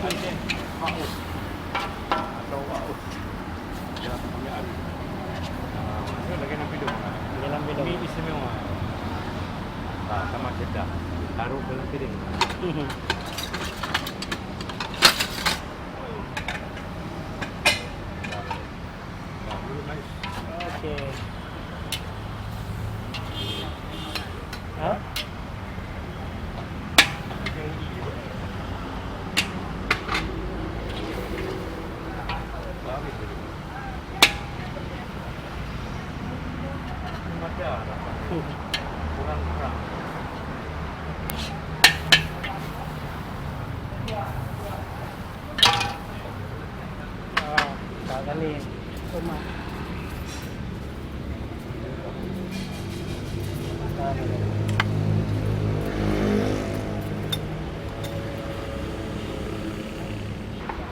Aceh Paus atau Paus. Ya, punya Arif. Itu lagi dalam video. Dalam video. Ini istimewa. Sama sedap. Taruh dalam piring. Oke. Hah? Kurang. Kali rumah.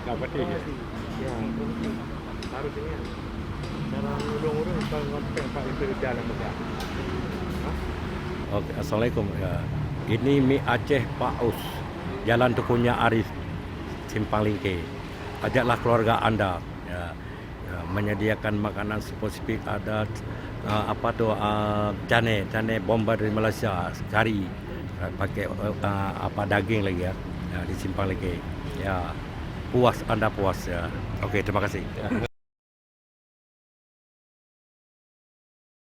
Dapat dia. Ya. Harus ini. Cara ulung-ulung kalau tempat itu jalan mudah. Oke, assalamualaikum. Ya. Ini mie Aceh Paus, Jalan Tukunya Arif, Simpang Lingke. Ajaklah keluarga anda. Ya, menyediakan makanan spesifik ada cane bomba dari Malaysia, kari pakai daging lagi ya, di Simpang Lingke. Ya, puas anda puas ya. Oke, terima kasih.